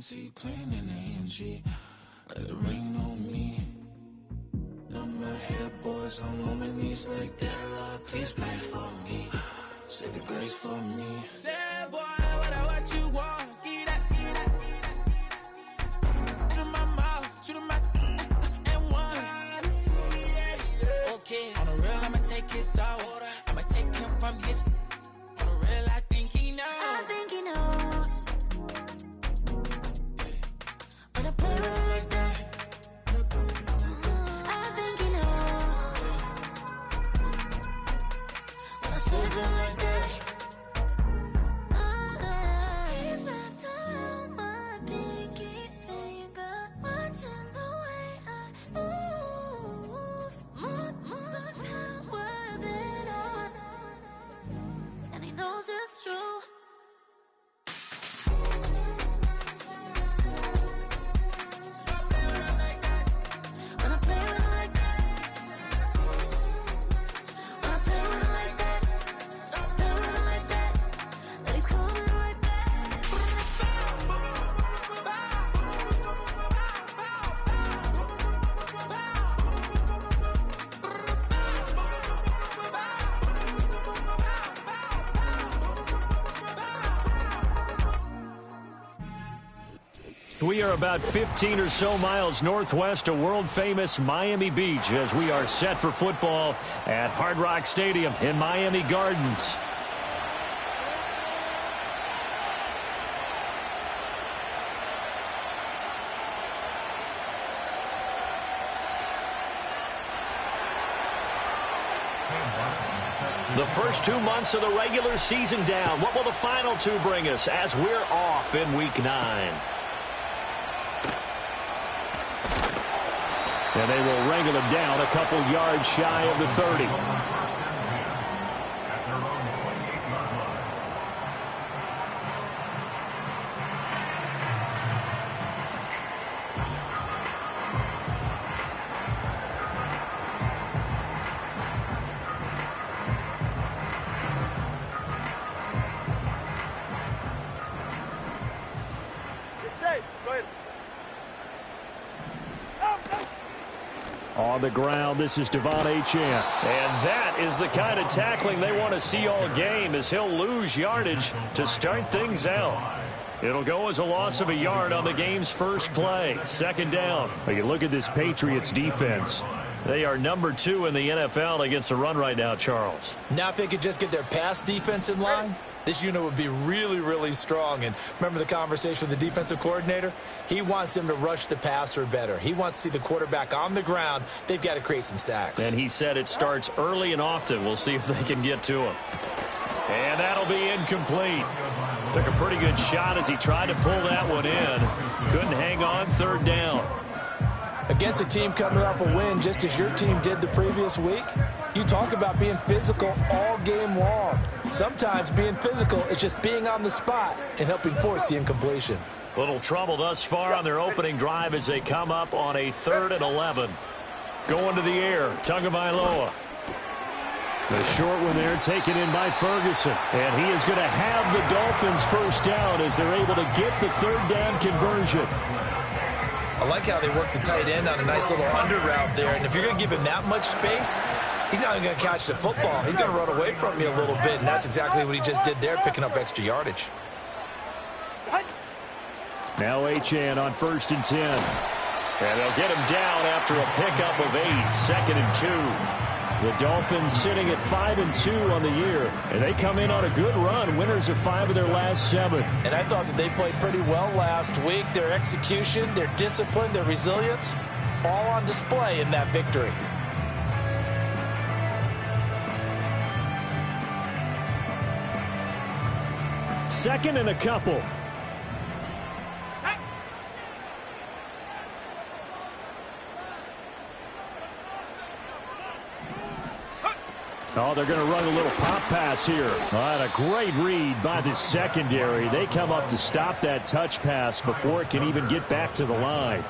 see playing in the AMG. Let it rain on me. On my head, boys, I'm on my knees like that. Lord, please pray for me. Save the grace for me. Say, boy, what you want? Get that. Shoot in my mouth, shoot in my and one. Okay, on the real, I'ma take his soul. I'ma take him from his. On the real, I think he knows. I think he knows. When I play with him like that. I think he knows. When I save him like that. He's wrapped around my pinky finger, watching the way I move. More power than on. And he knows it's true. When I play with him like that. When I play with him like that. Play with him like that. That he's coming right back. We are about 15 or so miles northwest of world-famous Miami Beach as we are set for football at Hard Rock Stadium in Miami Gardens. The first 2 months of the regular season down. What will the final two bring us as we're off in Week 9? And they will wrangle him down a couple yards shy of the 30. On the ground, this is Devon Achane. And that is the kind of tackling they want to see all game as he'll lose yardage to start things out. It'll go as a loss of a yard on the game's first play. Second down. But you look at this Patriots defense. They are number 2 in the NFL against the run right now, Charles. Now if they could just get their pass defense in line, this unit would be really, really strong. And remember the conversation with the defensive coordinator? He wants them to rush the passer better. He wants to see the quarterback on the ground. They've got to create some sacks. And he said it starts early and often. We'll see if they can get to him. And that'll be incomplete. Took a pretty good shot as he tried to pull that one in. Couldn't hang on. Third down. Against a team coming off a win just as your team did the previous week, you talk about being physical all game long. Sometimes being physical is just being on the spot and helping force the incompletion. Little trouble thus far on their opening drive as they come up on a 3rd and 11. Going to the air, Tagovailoa. The short one there taken in by Ferguson. And he is going to have the Dolphins first down as they're able to get the third down conversion. I like how they work the tight end on a nice little under route there. And if you're going to give him that much space, he's not even going to catch the football. He's going to run away from you a little bit, and that's exactly what he just did there, picking up extra yardage. Now Achane on 1st and 10. And they'll get him down after a pickup of 8. 2nd and 2. The Dolphins sitting at 5-2 on the year. And they come in on a good run. Winners of 5 of their last 7. And I thought that they played pretty well last week. Their execution, their discipline, their resilience, all on display in that victory. Second and a couple. Oh, they're going to run a little pop pass here. And a great read by the secondary. They come up to stop that touch pass before it can even get back to the line.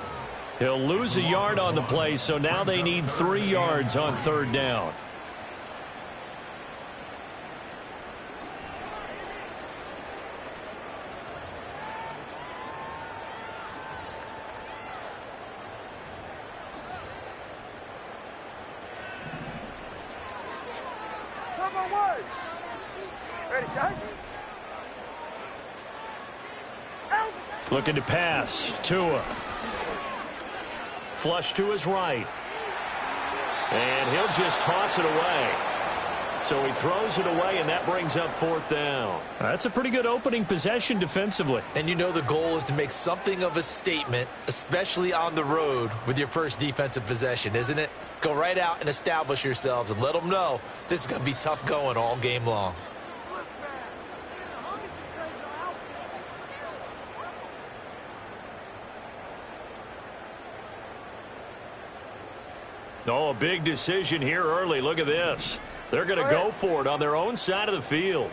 He'll lose a yard on the play, so now they need 3 yards on 3rd down. Looking to pass. Tua. Flush to his right. And he'll just toss it away. So he throws it away, and that brings up 4th down. That's a pretty good opening possession defensively. And you know the goal is to make something of a statement, especially on the road with your first defensive possession, isn't it? Go right out and establish yourselves and let them know this is going to be tough going all game long. Oh, a big decision here early. Look at this. They're going to go for it on their own side of the field.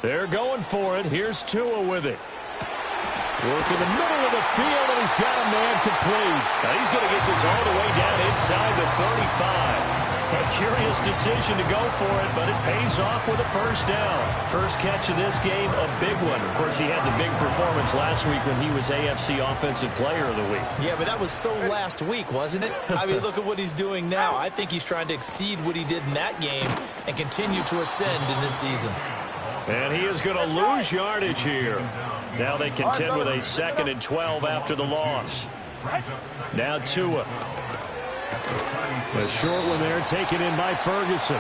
They're going for it. Here's Tua with it. Work in the middle of the field, and he's got a man complete. Now he's going to get this all the way down inside the 35. A curious decision to go for it, but it pays off with a first down. First catch of this game, a big one. Of course, he had the big performance last week when he was AFC Offensive Player of the Week. Yeah, but that was so last week, wasn't it? I mean, look at what he's doing now. I think he's trying to exceed what he did in that game and continue to ascend in this season. And he is going to lose yardage here. Now they contend with a 2nd and 12 after the loss. Now Tua. A short one there, taken in by Ferguson.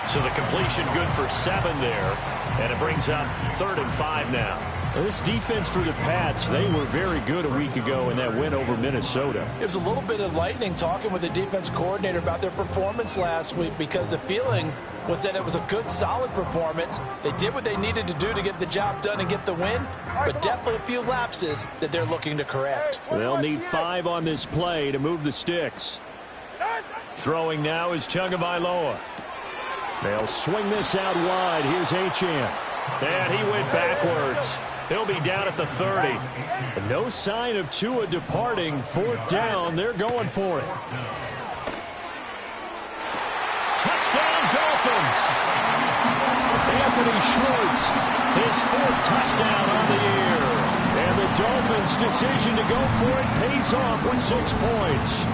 So the completion good for 7 there. And it brings up 3rd and 5 now. This defense for the Pats, they were very good a week ago in that win over Minnesota. It was a little bit enlightening talking with the defense coordinator about their performance last week, because the feeling was that it was a good, solid performance. They did what they needed to do to get the job done and get the win, but definitely a few lapses that they're looking to correct. They'll need 5 on this play to move the sticks. Throwing now is Tagovailoa. They'll swing this out wide. Here's Achane. And he went backwards. He'll be down at the 30. No sign of Tua departing. 4th down. They're going for it. Touchdown, Dolphins. Anthony Schwartz, his 4th touchdown on the year. And the Dolphins' decision to go for it pays off with 6 points.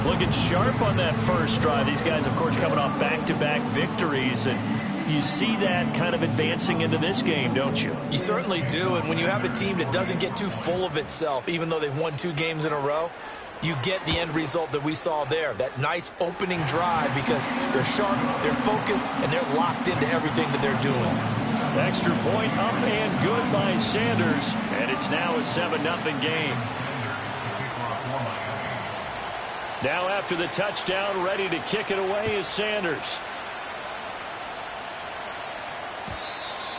Looking sharp on that first drive. These guys, of course, coming off back-to-back victories, and you see that kind of advancing into this game, don't you? You certainly do, and when you have a team that doesn't get too full of itself, even though they've won 2 games in a row, you get the end result that we saw there, that nice opening drive, because they're sharp, they're focused, and they're locked into everything that they're doing. Extra point up and good by Sanders, and it's now a 7-0 game. Now after the touchdown, ready to kick it away is Sanders.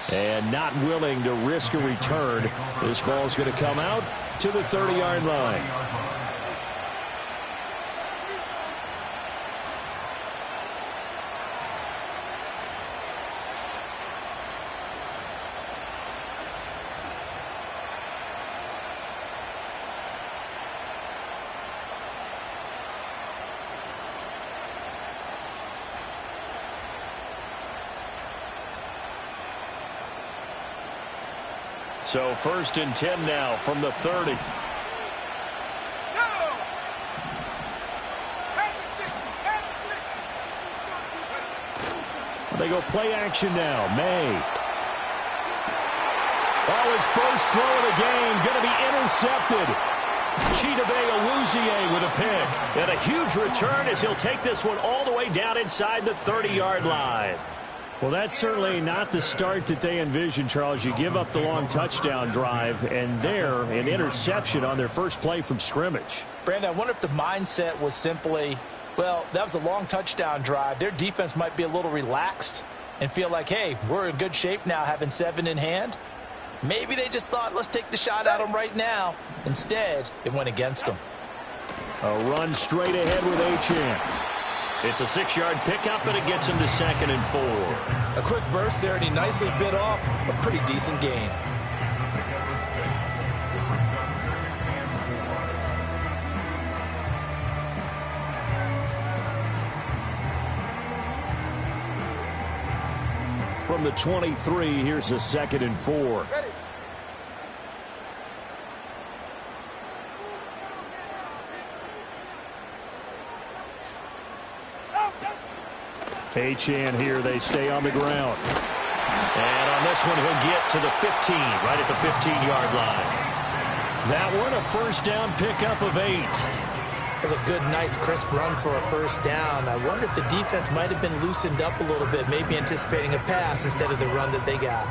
And not willing to risk a return. This ball's going to come out to the 30-yard line. So 1st and 10 now from the 30. They go play action now. May. Oh, his first throw of the game going to be intercepted. Chidobe Awuzie with a pick. And a huge return as he'll take this one all the way down inside the 30-yard line. Well, that's certainly not the start that they envisioned, Charles. You give up the long touchdown drive, and there, an interception on their first play from scrimmage. Brandon, I wonder if the mindset was simply, well, that was a long touchdown drive. Their defense might be a little relaxed and feel like, hey, we're in good shape now having 7 in hand. Maybe they just thought, let's take the shot at them right now. Instead, it went against them. A run straight ahead with Achane. It's a 6-yard pickup, and it gets him to 2nd and 4. A quick burst there, and he nicely bit off a pretty decent gain. From the 23, here's a 2nd and 4. Achane here. They stay on the ground. And on this one, he'll get to the 15, right at the 15-yard line. That one, a first down pickup of 8. That's a good, nice, crisp run for a first down. I wonder if the defense might have been loosened up a little bit, maybe anticipating a pass instead of the run that they got.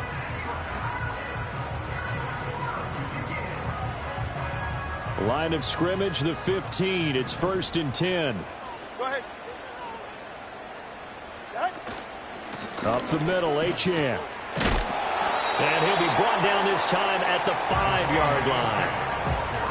Line of scrimmage, the 15. It's 1st and 10. Go ahead. Up the middle, Achane. And he'll be brought down this time at the 5-yard line.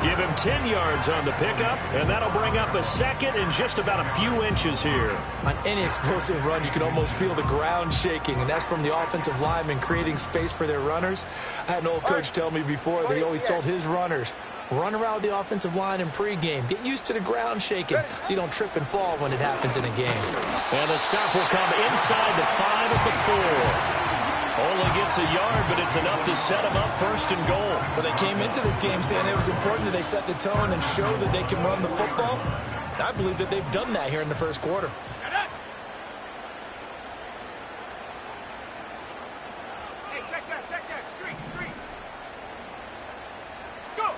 Give him 10 yards on the pickup, and that'll bring up a second and just about a few inches here. On any explosive run, you can almost feel the ground shaking, and that's from the offensive linemen creating space for their runners. I had an old coach tell me before that he always told his runners, run around the offensive line in pregame. Get used to the ground shaking so you don't trip and fall when it happens in a game. And the stop will come inside the 5 at the 4. Only gets a yard, but it's enough to set him up 1st and goal. But they came into this game saying it was important that they set the tone and show that they can run the football. And I believe that they've done that here in the first quarter. Hey, check that. Street. Go.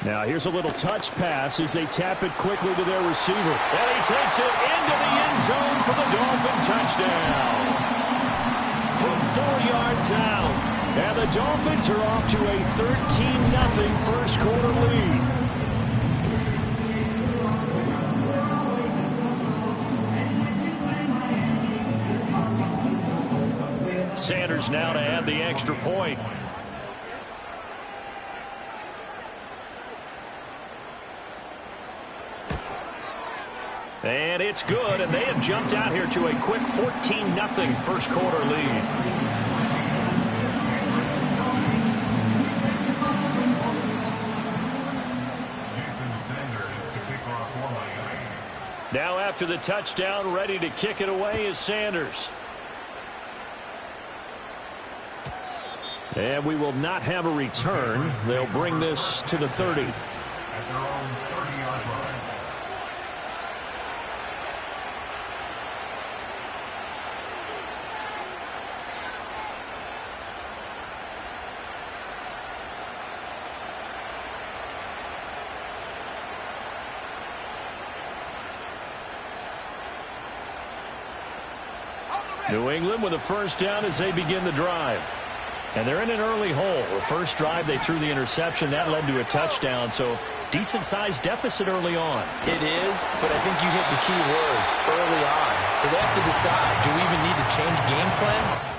Now here's a little touch pass as they tap it quickly to their receiver. And he takes it into the end zone for the Dolphin touchdown. From 4 yards out. And the Dolphins are off to a 13-0 first quarter lead. Sanders now to add the extra point. And it's good, and they have jumped out here to a quick 14-0 first quarter lead. Now after the touchdown, ready to kick it away is Sanders. And we will not have a return. They'll bring this to the 30. At their own 30-yard line. New England with a first down as they begin the drive. And they're in an early hole. The first drive, they threw the interception. That led to a touchdown, so decent-sized deficit early on. It is, but I think you hit the key words, early on. So they have to decide, do we even need to change game plan?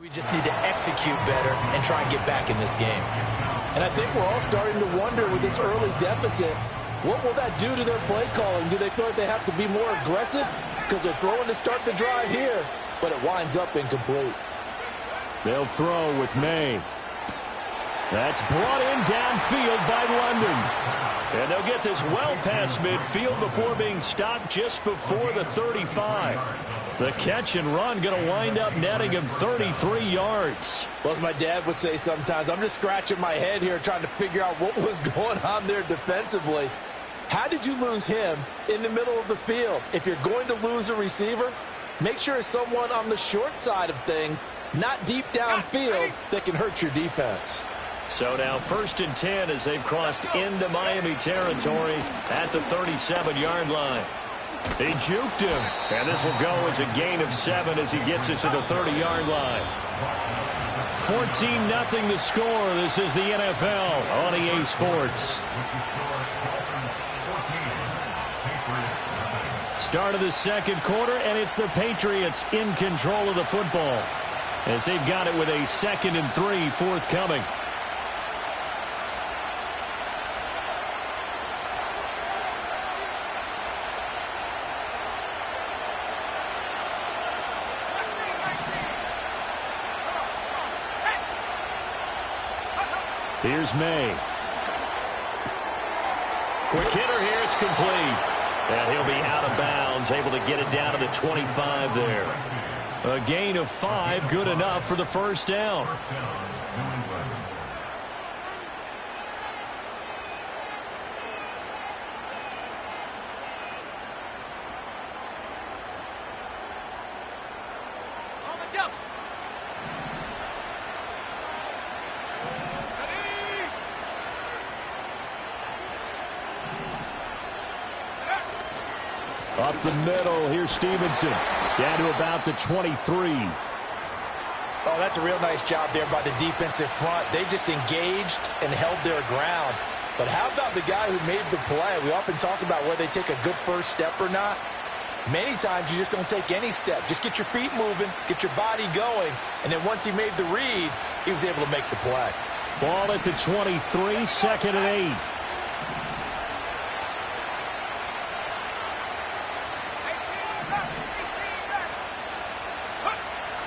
We just need to execute better and try and get back in this game. And I think we're all starting to wonder with this early deficit, what will that do to their play calling? Do they feel like they have to be more aggressive because they're throwing to start the drive here, but it winds up incomplete? They'll throw with May. That's brought in downfield by London. And they'll get this well past midfield before being stopped just before the 35. The catch and run going to wind up netting him 33 yards. Well, as my dad would say sometimes, I'm just scratching my head here trying to figure out what was going on there defensively. How did you lose him in the middle of the field? If you're going to lose a receiver, make sure it's someone on the short side of things, not deep downfield, that can hurt your defense. So now 1st and 10 as they've crossed into Miami territory at the 37-yard line. He juked him, and this will go as a gain of 7 as he gets it to the 30-yard line. 14-0 the score. This is the NFL on EA Sports. Start of the second quarter, and it's the Patriots in control of the football as they've got it with a 2nd and 3 forthcoming. Here's May. Quick hitter here. It's complete. And he'll be out of bounds, able to get it down to the 25 there. A gain of 5, good enough for the first down. Up the middle, here's Stevenson. Down to about the 23. Oh, that's a real nice job there by the defensive front. They just engaged and held their ground. But how about the guy who made the play? We often talk about whether they take a good first step or not. Many times you just don't take any step. Just get your feet moving, get your body going, and then once he made the read, he was able to make the play. Ball at the 23, 2nd and 8.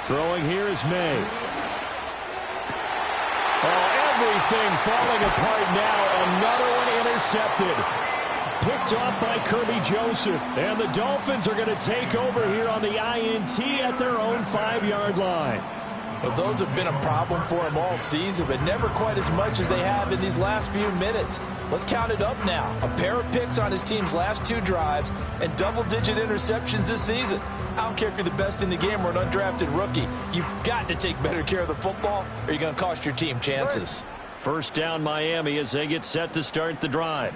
Throwing here is May. Oh, everything falling apart now. Another one intercepted. Picked off by Kirby Joseph. And the Dolphins are going to take over here on the INT at their own 5-yard line. Well, those have been a problem for him all season, but never quite as much as they have in these last few minutes. Let's count it up now. A pair of picks on his team's last 2 drives and double-digit interceptions this season. I don't care if you're the best in the game or an undrafted rookie. You've got to take better care of the football or you're going to cost your team chances. First down Miami as they get set to start the drive.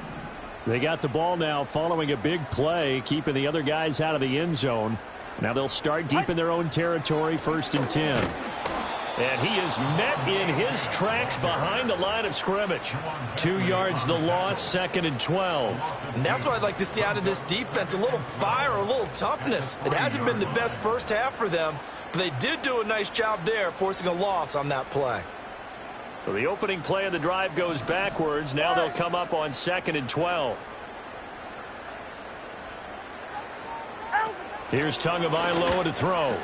They got the ball now following a big play, keeping the other guys out of the end zone. Now they'll start deep in their own territory, 1st and 10. And he is met in his tracks behind the line of scrimmage. 2 yards the loss, 2nd and 12. And that's what I'd like to see out of this defense, a little fire, a little toughness. It hasn't been the best first half for them, but they did do a nice job there, forcing a loss on that play. So the opening play of the drive goes backwards. Now they'll come up on 2nd and 12. Here's Tagovailoa to throw.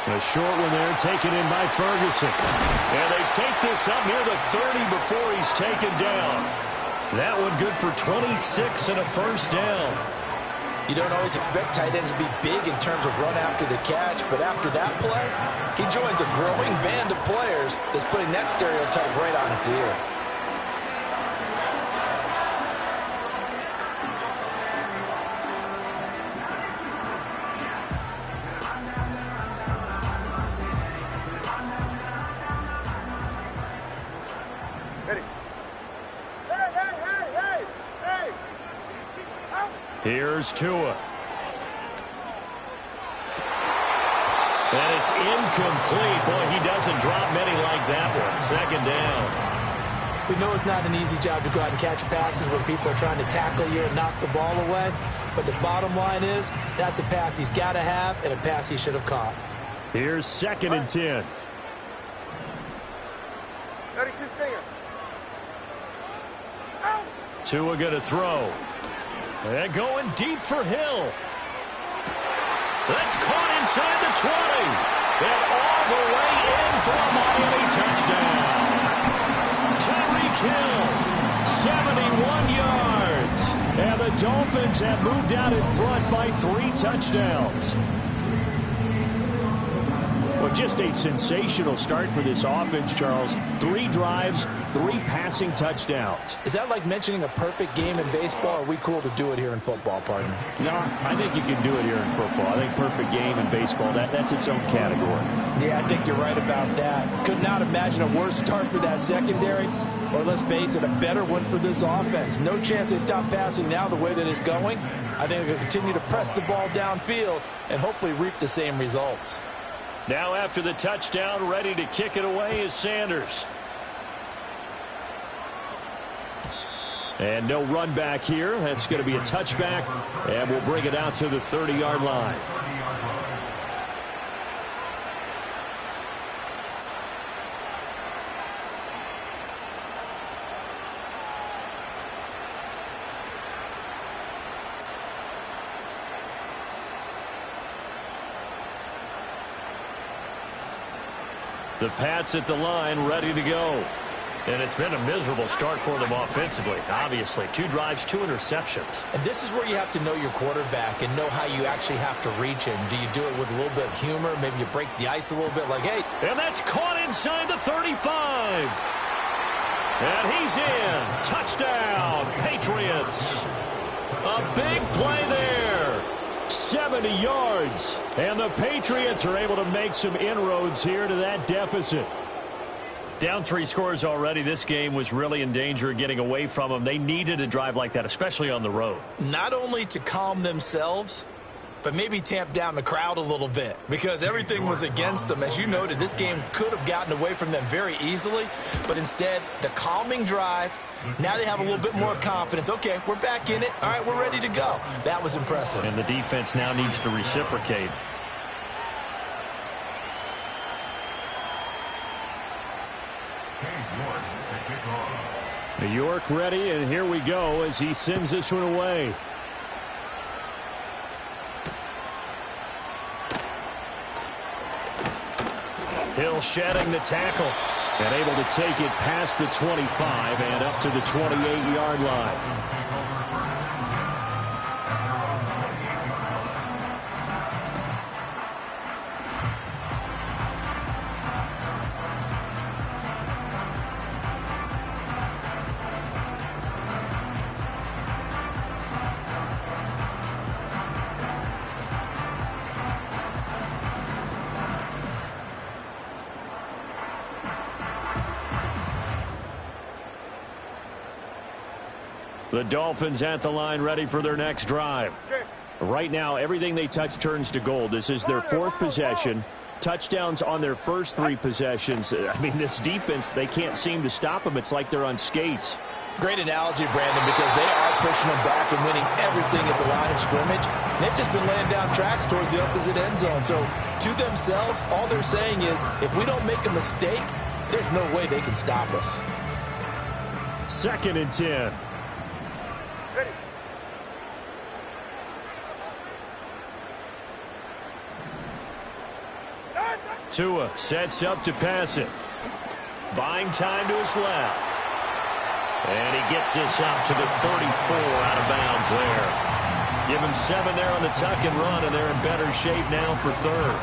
A short one there, taken in by Ferguson. And they take this up near the 30 before he's taken down. That one good for 26 and a first down. You don't always expect tight ends to be big in terms of run after the catch, but after that play, he joins a growing band of players that's putting that stereotype right on its ear. Here's Tua. And it's incomplete. Boy, he doesn't drop many like that one. 2nd down. We know it's not an easy job to go out and catch passes when people are trying to tackle you and knock the ball away. But the bottom line is, that's a pass he's got to have and a pass he should have caught. Here's 2nd and 10. 32 stinger. Tua going to throw. And going deep for Hill. That's caught inside the 20. And all the way in for a Miami touchdown. Tyreek Hill, 71 yards. And the Dolphins have moved out in front by 3 touchdowns. Well, just a sensational start for this offense, Charles. 3 drives, 3 passing touchdowns. Is that like mentioning a perfect game in baseball? Or are we cool to do it here in football, partner? No, I think you can do it here in football. I think perfect game in baseball, that's its own category. Yeah, I think you're right about that. Could not imagine a worse start for that secondary, or let's face it, a better one for this offense. No chance they stop passing now the way that it's going. I think they'll continue to press the ball downfield and hopefully reap the same results. Now after the touchdown, ready to kick it away is Sanders. And no run back here. That's going to be a touchback, and we'll bring it out to the 30-yard line. The Pats at the line, ready to go. And it's been a miserable start for them offensively, obviously. 2 drives, 2 interceptions. And this is where you have to know your quarterback and know how you actually have to reach him. Do you do it with a little bit of humor? Maybe you break the ice a little bit like, hey. And that's caught inside the 35. And he's in. Touchdown, Patriots. A big play there. 70 yards. And the Patriots are able to make some inroads here to that deficit. Down 3 scores already. This game was really in danger of getting away from them. They needed a drive like that, especially on the road. Not only to calm themselves, but maybe tamp down the crowd a little bit because everything was against them. As you noted, this game could have gotten away from them very easily, but instead, the calming drive, now they have a little bit more confidence. Okay, we're back in it. All right, we're ready to go. That was impressive. And the defense now needs to reciprocate. New York ready, and here we go as he sends this one away. Hill shedding the tackle. And able to take it past the 25 and up to the 28-yard line. The Dolphins at the line ready for their next drive. Right now, everything they touch turns to gold. This is their 4th possession. Touchdowns on their first 3 possessions. I mean, this defense, they can't seem to stop them. It's like they're on skates. Great analogy, Brandon, because they are pushing them back and winning everything at the line of scrimmage. They've just been laying down tracks towards the opposite end zone. So, to themselves, all they're saying is, if we don't make a mistake, there's no way they can stop us. 2nd and 10. Tua sets up to pass it. Buying time to his left. And he gets this up to the 34 out of bounds there. Give him 7 there on the tuck and run, and they're in better shape now for 3rd.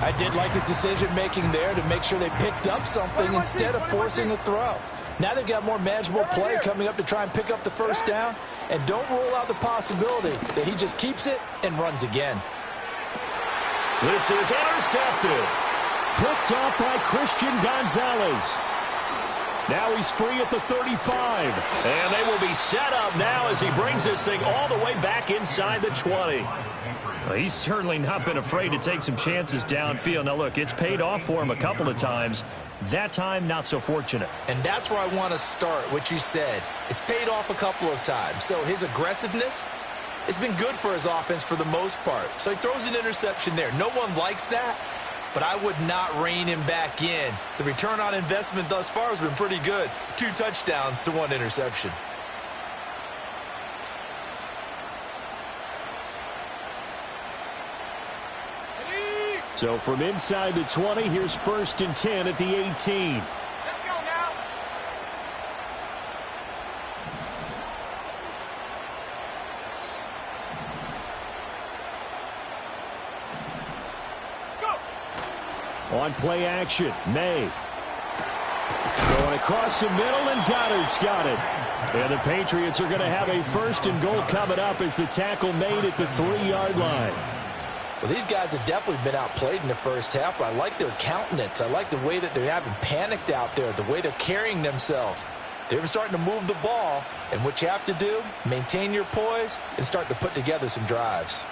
I did like his decision-making there to make sure they picked up something instead of forcing a throw. Now they've got more manageable play coming up to try and pick up the first down, and don't rule out the possibility that he just keeps it and runs again. This is intercepted. Picked off by Christian Gonzalez. Now he's free at the 35. And they will be set up now as he brings this thing all the way back inside the 20. Well, he's certainly not been afraid to take some chances downfield. Now, look, it's paid off for him a couple of times. That time, not so fortunate. And that's where I want to start, what you said. It's paid off a couple of times. So his aggressiveness, it's been good for his offense for the most part. So he throws an interception there. No one likes that, but I would not rein him back in. The return on investment thus far has been pretty good. 2 touchdowns to 1 interception. So from inside the 20, here's 1st and 10 at the 18. Let's go now. On play action, May. Going across the middle, and Goddard's got it. And the Patriots are going to have a 1st and goal coming up as the tackle made at the 3-yard line. Well, these guys have definitely been outplayed in the first half, but I like their countenance. I like the way that they're having panicked out there, the way they're carrying themselves. They're starting to move the ball, and what you have to do, maintain your poise and start to put together some drives.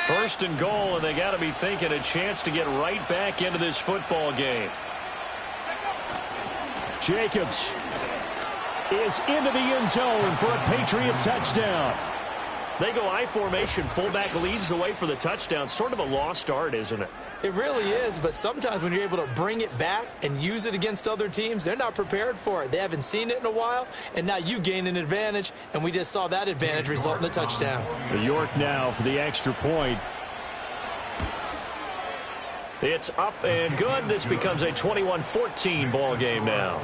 First and goal, and they got to be thinking a chance to get right back into this football game. Jacobs is into the end zone for a Patriot touchdown. They go I formation. Fullback leads the way for the touchdown. Sort of a lost art, isn't it? It really is, but sometimes when you're able to bring it back and use it against other teams, they're not prepared for it. They haven't seen it in a while, and now you gain an advantage, and we just saw that advantage result in a touchdown. York now for the extra point. It's up and good. This becomes a 21-14 ball game now.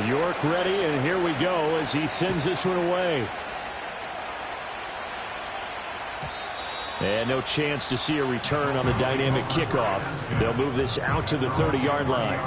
York ready, and here we go as he sends this one away. And no chance to see a return on the dynamic kickoff. They'll move this out to the 30-yard line.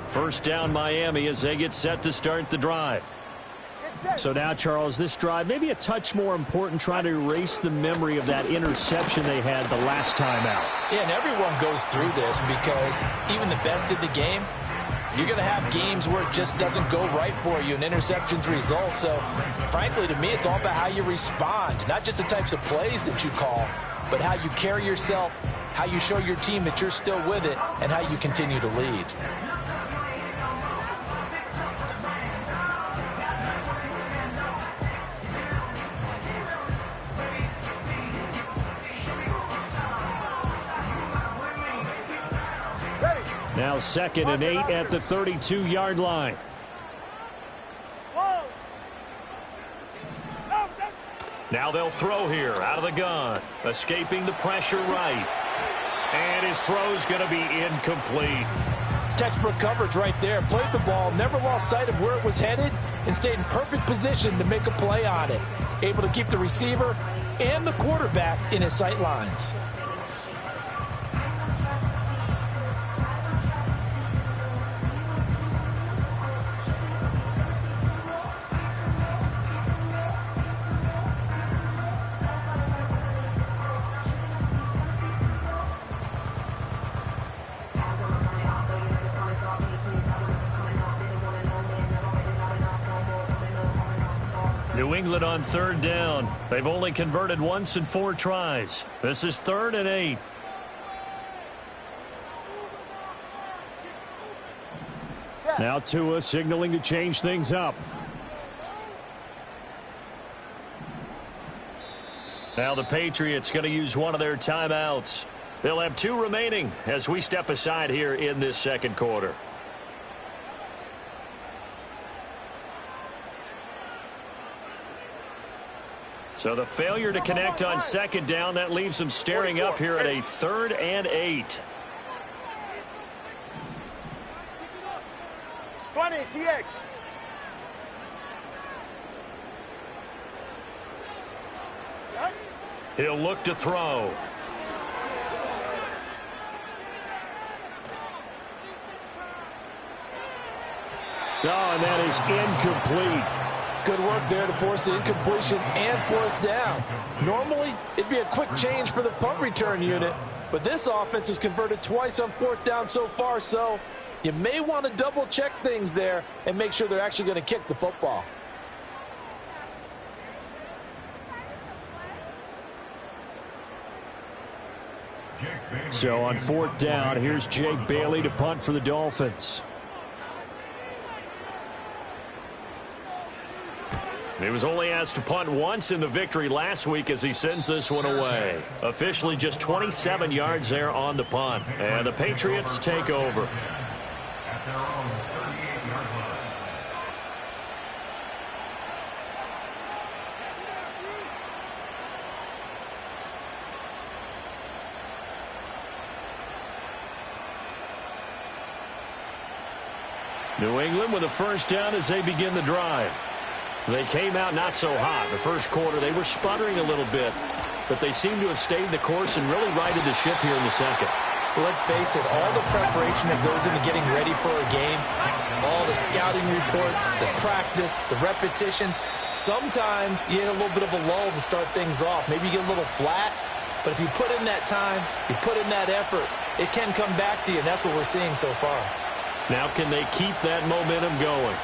First down Miami as they get set to start the drive. So now, Charles, this drive maybe a touch more important, trying to erase the memory of that interception they had the last time out. Yeah, and everyone goes through this because even the best in the game, you're going to have games where it just doesn't go right for you and interceptions result. So, frankly, to me, it's all about how you respond, not just the types of plays that you call, but how you carry yourself, how you show your team that you're still with it, and how you continue to lead. Now 2nd and 8 at the 32-yard line. Now they'll throw here out of the gun. Escaping the pressure right. And his throw's going to be incomplete. Textbook coverage right there. Played the ball, never lost sight of where it was headed, and stayed in perfect position to make a play on it. Able to keep the receiver and the quarterback in his sight lines. New England on 3rd down. They've only converted once in 4 tries. This is 3rd and 8. Now Tua signaling to change things up. Now the Patriots going to use one of their timeouts. They'll have 2 remaining as we step aside here in this second quarter. So the failure to connect on 2nd down, that leaves them staring up here at a 3rd and 8. 20, TX. He'll look to throw. Oh, and that is incomplete. Good work there to force the incompletion and 4th down. Normally, it'd be a quick change for the punt return unit, but this offense has converted twice on 4th down so far, so you may want to double-check things there and make sure they're actually going to kick the football. So on 4th down, here's Jake Bailey to punt for the Dolphins. He was only asked to punt once in the victory last week as he sends this one away. Officially just 27 yards there on the punt. And the Patriots take over. At their own 38-yard line. New England with a first down as they begin the drive. They came out not so hot. The first quarter, they were sputtering a little bit. but they seem to have stayed the course and really righted the ship here in the second. Well, let's face it, all the preparation that goes into getting ready for a game, all the scouting reports, the practice, the repetition, sometimes you hit a little bit of a lull to start things off. Maybe you get a little flat, but if you put in that time, you put in that effort, it can come back to you, and that's what we're seeing so far. Now can they keep that momentum going?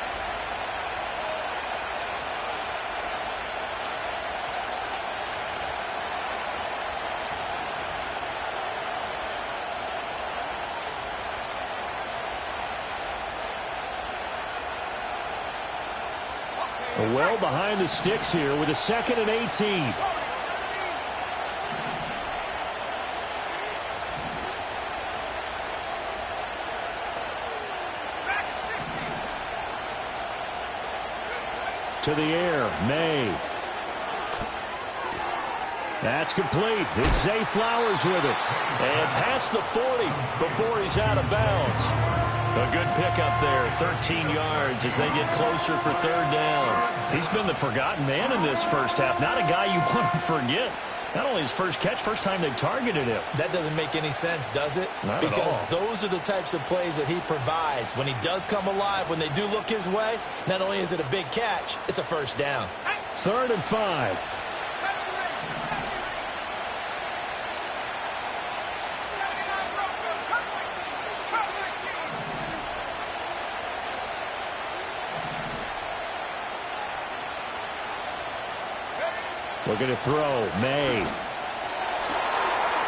Well behind the sticks here with a 2nd and 18. To the air, May. That's complete. It's Zay Flowers with it. And past the 40 before he's out of bounds. A good pickup there, 13 yards as they get closer for 3rd down. He's been the forgotten man in this first half. Not a guy you want to forget. Not only his first catch, first time they've targeted him. That doesn't make any sense, does it? Not because at all. Those are the types of plays that he provides. When he does come alive, when they do look his way, not only is it a big catch, it's a 1st down. 3rd and 5. Looking to throw, May.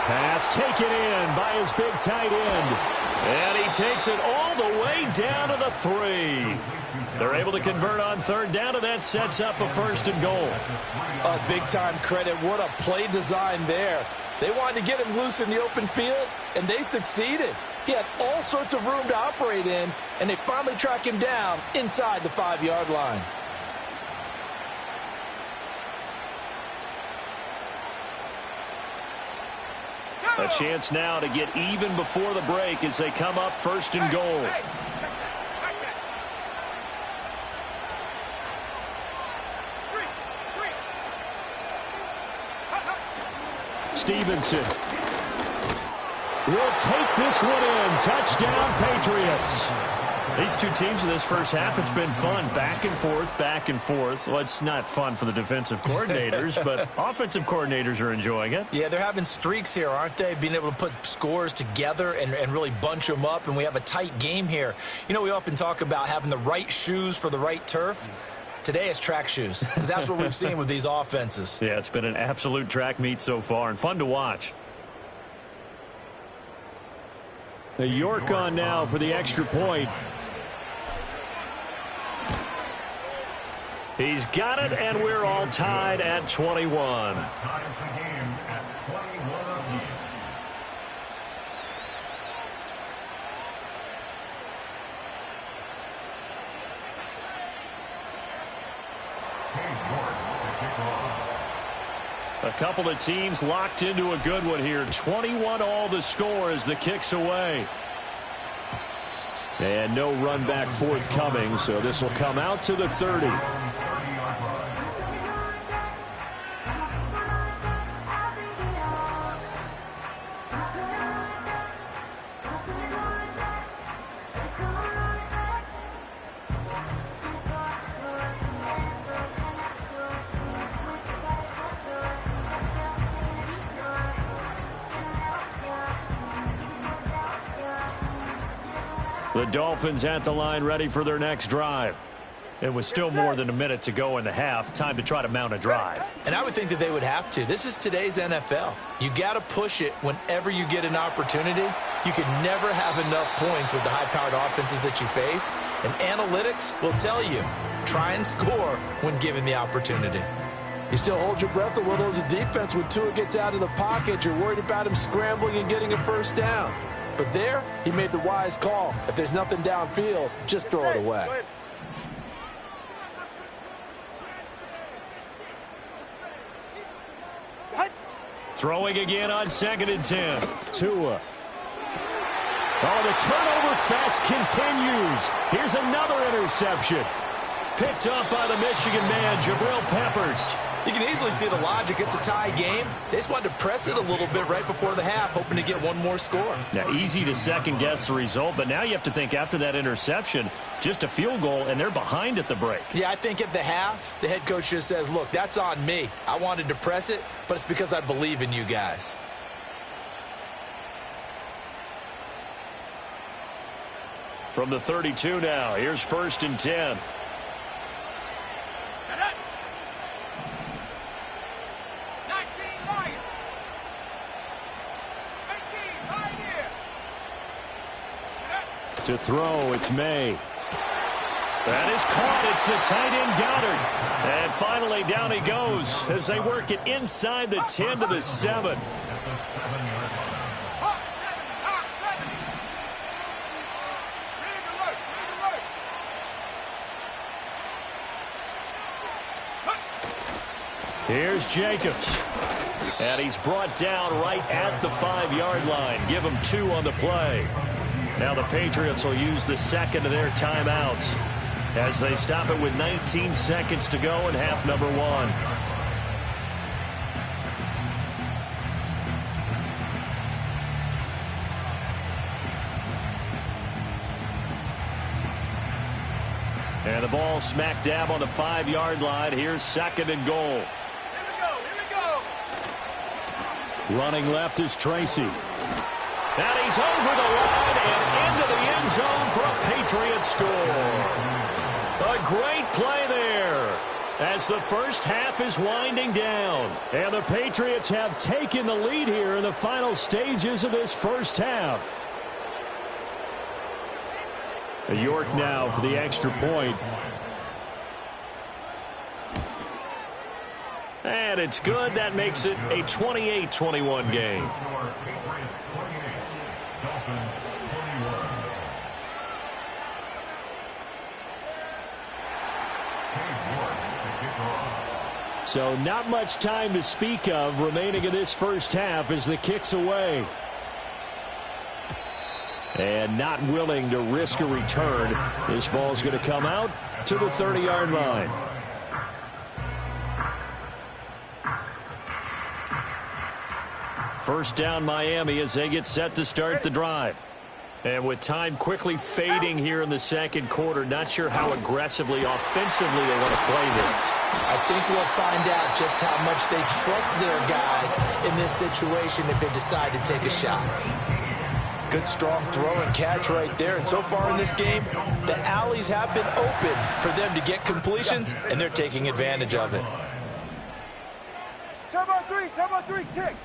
Pass taken in by his big tight end. And he takes it all the way down to the 3. They're able to convert on 3rd down, and that sets up a 1st and goal. Big-time credit. What a play design there. They wanted to get him loose in the open field, and they succeeded. He had all sorts of room to operate in, and they finally track him down inside the 5-yard line. A chance now to get even before the break as they come up 1st and goal. Stevenson will take this one in. Touchdown, Patriots. These two teams in this first half, it's been fun. Back and forth, back and forth. Well, it's not fun for the defensive coordinators, but offensive coordinators are enjoying it. Yeah, they're having streaks here, aren't they? Being able to put scores together and really bunch them up, and we have a tight game here. You know, we often talk about having the right shoes for the right turf. Today it's track shoes, because that's what we've seen with these offenses. Yeah, it's been an absolute track meet so far, and fun to watch. The York on now for the extra point. He's got it, and we're all tied at 21. Ties the game at 21 apiece. Cade York to kick off. A couple of teams locked into a good one here. 21 all the score as the kick's away. And no run back forthcoming, so this will come out to the 30. The Dolphins at the line ready for their next drive. It was still more than a minute to go in the half. Time to try to mount a drive. And I would think that they would have to. This is today's NFL. You got to push it whenever you get an opportunity. You can never have enough points with the high-powered offenses that you face. And analytics will tell you, try and score when given the opportunity. You still hold your breath a little as a defense when Tua gets out of the pocket. You're worried about him scrambling and getting a 1st down. But there, he made the wise call. If there's nothing downfield, just throw it away. Throwing again on 2nd and 10. Tua. Oh, the turnover fest continues. Here's another interception. Picked up by the Michigan man, Jabril Peppers. You can easily see the logic. It's a tie game. They just wanted to press it a little bit right before the half, hoping to get one more score. Now, easy to second-guess the result, but now you have to think after that interception, just a field goal, and they're behind at the break. Yeah, I think at the half, the head coach just says, look, that's on me. I wanted to press it, but it's because I believe in you guys. From the 32 now, here's 1st and 10. To throw, it's May. That is caught. It's the tight end, Goddard. And finally, down he goes as they work it inside the 10 to the 7. Here's Jacobs. And he's brought down right at the 5-yard line. Give him 2 on the play. Now the Patriots will use the second of their timeouts as they stop it with 19 seconds to go in half number 1. And the ball smack dab on the 5-yard line. Here's 2nd and goal. Here we go. Running left is Tracy. And he's over the line and into the end zone for a Patriot score. A great play there as the first half is winding down. And the Patriots have taken the lead here in the final stages of this first half. York now for the extra point. And it's good. That makes it a 28-21 game. So not much time to speak of remaining in this first half as the kick's away. And not willing to risk a return. This ball's going to come out to the 30-yard line. First down Miami as they get set to start the drive. And with time quickly fading here in the second quarter, not sure how aggressively, offensively they want to play this. I think we'll find out just how much they trust their guys in this situation if they decide to take a shot. Good strong throw and catch right there. And so far in this game, the alleys have been open for them to get completions, and they're taking advantage of it. Turbo 3, kick.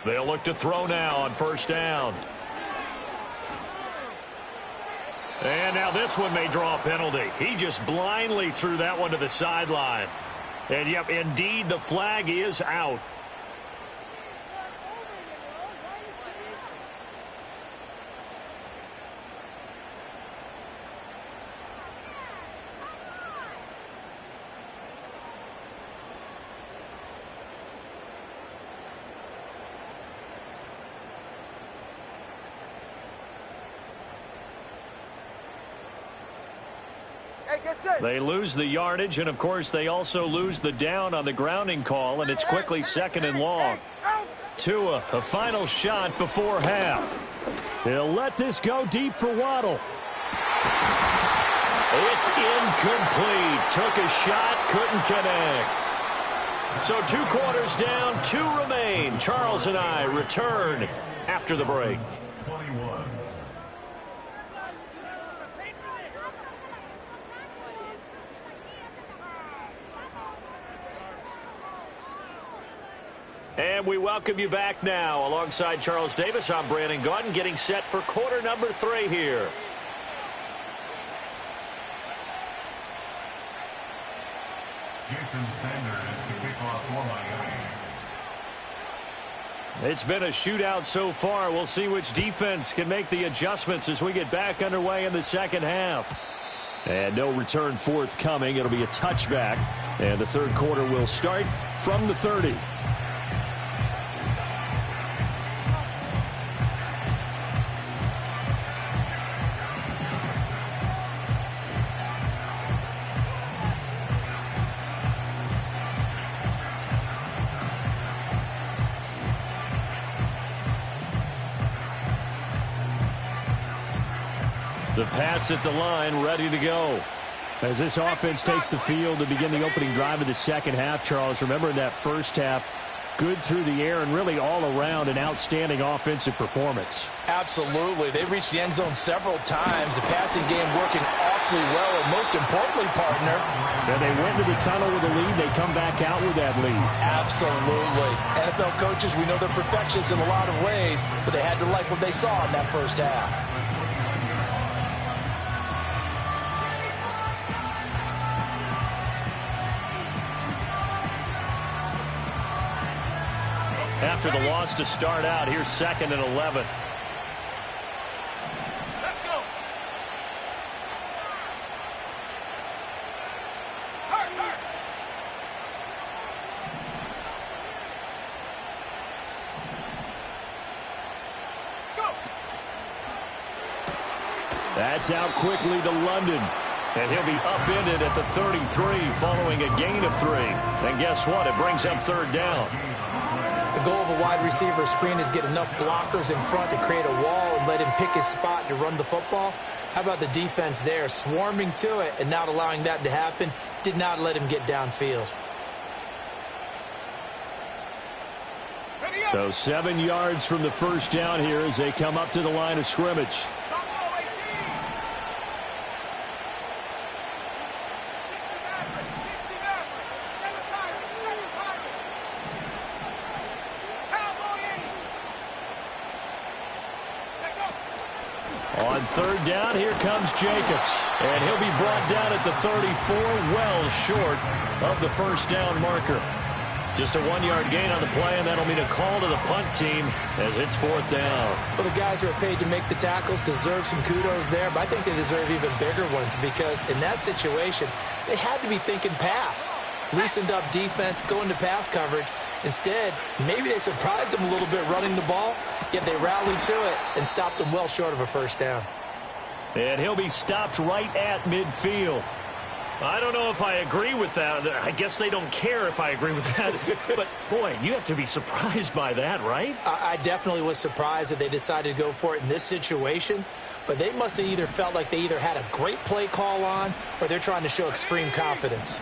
They'll look to throw now on first down. And now this one may draw a penalty. He just blindly threw that one to the sideline. And, yep, indeed, the flag is out. They lose the yardage, and, of course, they also lose the down on the grounding call, and it's quickly 2nd and long. Tua, a final shot before half. He'll let this go deep for Waddle. It's incomplete. Took a shot, couldn't connect. So 2 quarters down, 2 remain. Charles and I return after the break. And we welcome you back now. Alongside Charles Davis, I'm Brandon Gaudin, getting set for quarter number 3 here. Jason Sanders to kick off for Miami. It's been a shootout so far. We'll see which defense can make the adjustments as we get back underway in the second half. And no return forthcoming. It'll be a touchback. And the third quarter will start from the 30. Pats at the line, ready to go. As this offense takes the field to begin the opening drive of the second half, Charles, remember in that first half, good through the air and really all around an outstanding offensive performance. Absolutely. They reached the end zone several times. The passing game working awfully well. And most importantly, partner, and they went to the tunnel with a lead. They come back out with that lead. Absolutely. NFL coaches, we know they're perfectionists in a lot of ways, but they had to like what they saw in that first half. After the loss to start out, here's 2nd and 11. Let's go. Hurt. Go. That's out quickly to London. And he'll be upended at the 33 following a gain of 3. And guess what? It brings up 3rd down. The goal of a wide receiver screen is get enough blockers in front to create a wall and let him pick his spot to run the football. How about the defense there, swarming to it and not allowing that to happen? Did not let him get downfield. So 7 yards from the first down here as they come up to the line of scrimmage. On 3rd down, here comes Jacobs. And he'll be brought down at the 34, well short of the first down marker. Just a 1-yard gain on the play, and that'll mean a call to the punt team as it's 4th down. Well, the guys who are paid to make the tackles deserve some kudos there, but I think they deserve even bigger ones because in that situation, they had to be thinking pass. Loosened up defense, going to pass coverage. Instead, maybe they surprised them a little bit running the ball, yet they rallied to it and stopped them well short of a first down. And he'll be stopped right at midfield. I don't know if I agree with that. I guess they don't care if I agree with that. But, boy, you have to be surprised by that, right? I definitely was surprised that they decided to go for it in this situation. But they must have either felt like they either had a great play call on or they're trying to show extreme confidence.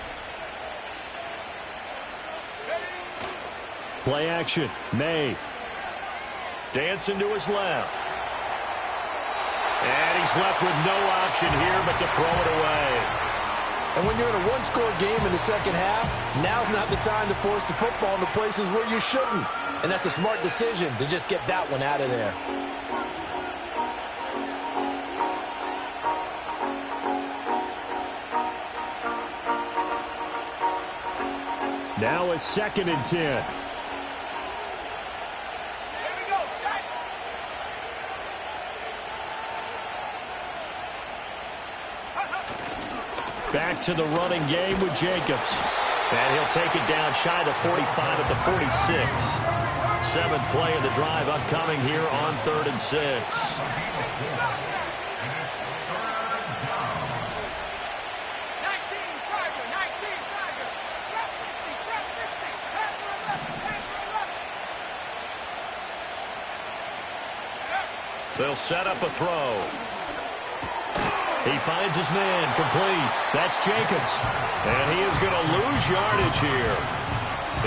Play action. May. Dancing to his left. And he's left with no option here but to throw it away. And when you're in a one-score game in the second half, now's not the time to force the football into places where you shouldn't. And that's a smart decision to just get that one out of there. Now a 2nd and 10. Back to the running game with Jacobs. And he'll take it down shy of the 45 at the 46. 7th play of the drive upcoming here on 3rd and 6. They'll set up a throw. He finds his man, complete. That's Jacobs. And he is going to lose yardage here.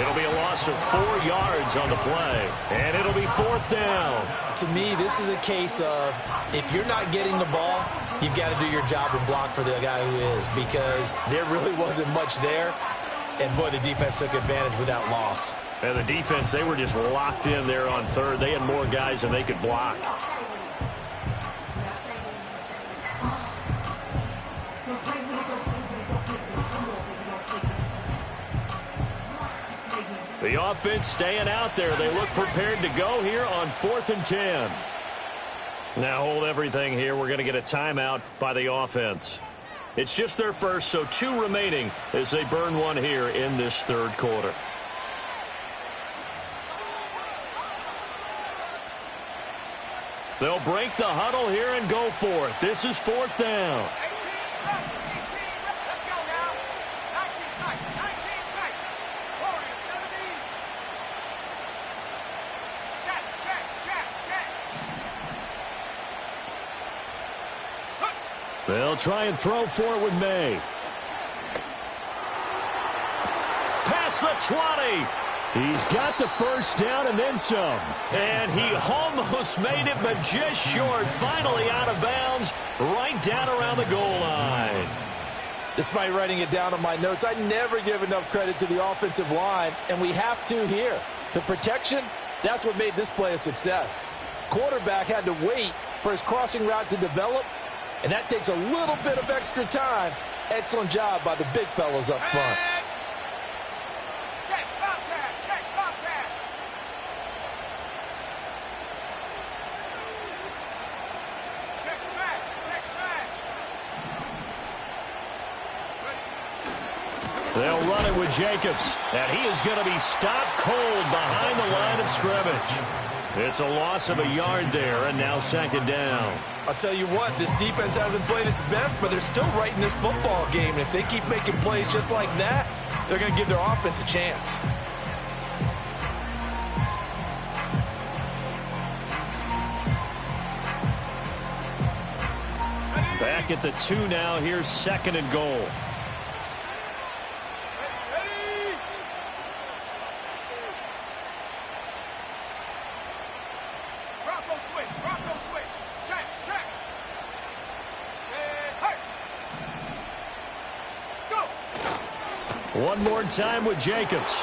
It'll be a loss of 4 yards on the play. And it'll be 4th down. To me, this is a case of if you're not getting the ball, you've got to do your job and block for the guy who is because there really wasn't much there. And, boy, the defense took advantage with that loss. And the defense, they were just locked in there on 3rd. They had more guys than they could block. The offense staying out there. They look prepared to go here on 4th and 10. Now hold everything here. We're going to get a timeout by the offense. It's just their first, so 2 remaining as they burn one here in this 3rd quarter. They'll break the huddle here and go for it. This is 4th down. They'll try and throw for it with May. Past the 20. He's got the first down and then some. And he almost made it, but just short. Finally out of bounds, right down around the goal line. Despite writing it down on my notes, I never give enough credit to the offensive line, and we have to here. The protection, that's what made this play a success. Quarterback had to wait for his crossing route to develop, and that takes a little bit of extra time. Excellent job by the big fellas up front. They'll run it with Jacobs, and he is going to be stopped cold behind the line of scrimmage. It's a loss of a yard there, and now second down. I'll tell you what, this defense hasn't played its best, but they're still right in this football game. And if they keep making plays just like that, they're going to give their offense a chance. Back at the 2 now. Here's second and goal. One more time with Jacobs.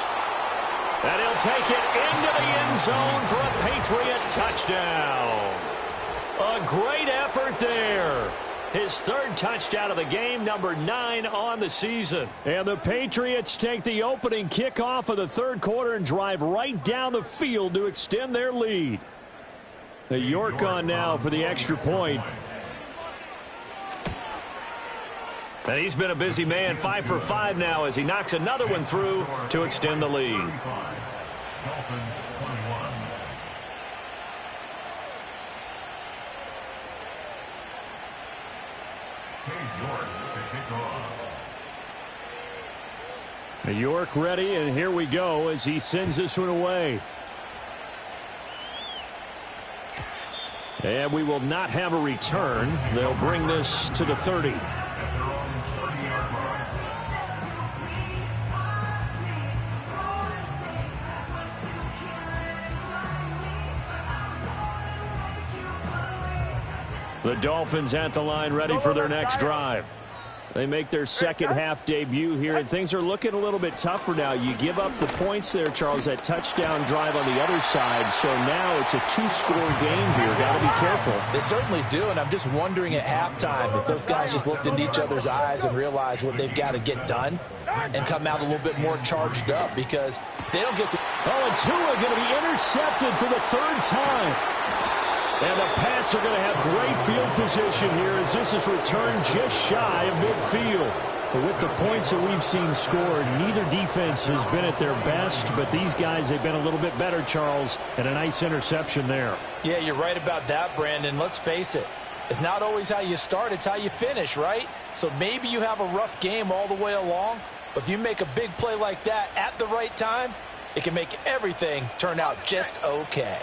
And he'll take it into the end zone for a Patriot touchdown. A great effort there. His third touchdown of the game, number 9 on the season. And the Patriots take the opening kickoff of the third quarter and drive right down the field to extend their lead. The York on now for the extra point. And he's been a busy man, 5 for 5 now as he knocks another one through to extend the lead. Dolphins 21. York to kick off. York ready, and here we go as he sends this one away. And we will not have a return. They'll bring this to the 30. The Dolphins at the line ready for their next drive. They make their second half debut here, and things are looking a little bit tougher now. You give up the points there, Charles, that touchdown drive on the other side. So now it's a 2-score game here. Got to be careful. They certainly do, and I'm just wondering at halftime if those guys just looked into each other's eyes and realized what they've got to get done and come out a little bit more charged up, because they don't get some... Oh, and Tua going to be intercepted for the third time. And the Pats are going to have great field position here as this is returned just shy of midfield. But with the points that we've seen scored, neither defense has been at their best, but these guys, they've been a little bit better, Charles, and a nice interception there. Yeah, you're right about that, Brandon. Let's face it. It's not always how you start, it's how you finish, right? So maybe you have a rough game all the way along, but if you make a big play like that at the right time, it can make everything turn out just okay.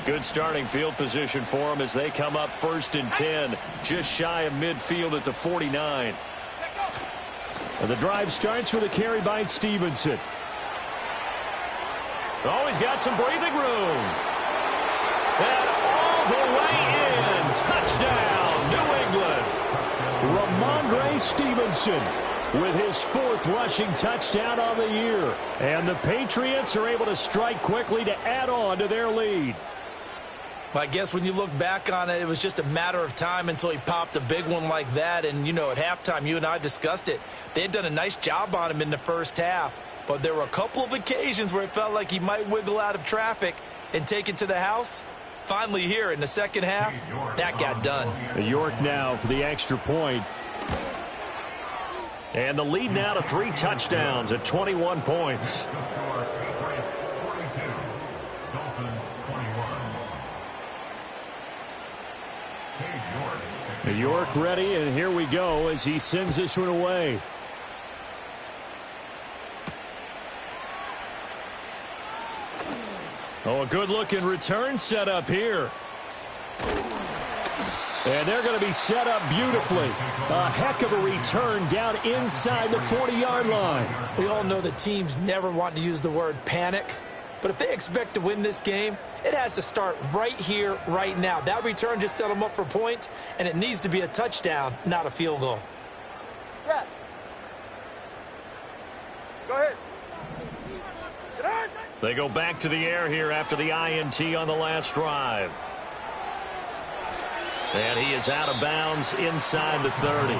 Good starting field position for them as they come up 1st and 10, just shy of midfield at the 49. And the drive starts with a carry by Stevenson. Oh, he's got some breathing room. And all the way in. Touchdown, New England. Ramondre Stevenson with his 4th rushing touchdown on the year. And the Patriots are able to strike quickly to add on to their lead. Well, I guess when you look back on it, it was just a matter of time until he popped a big one like that. And, you know, at halftime, you and I discussed it. They had done a nice job on him in the first half. But there were a couple of occasions where it felt like he might wiggle out of traffic and take it to the house. Finally here in the second half, that got done. York now for the extra point. And the lead now to 3 touchdowns at 21 points. York ready, and here we go as he sends this one away. Oh, a good-looking return set up here. And they're going to be set up beautifully. A heck of a return down inside the 40-yard line. We all know the teams never want to use the word panic, but if they expect to win this game, it has to start right here, right now. That return just set them up for points, and it needs to be a touchdown, not a field goal. Step. Go ahead. Get on. They go back to the air here after the INT on the last drive. And he is out of bounds inside the 30.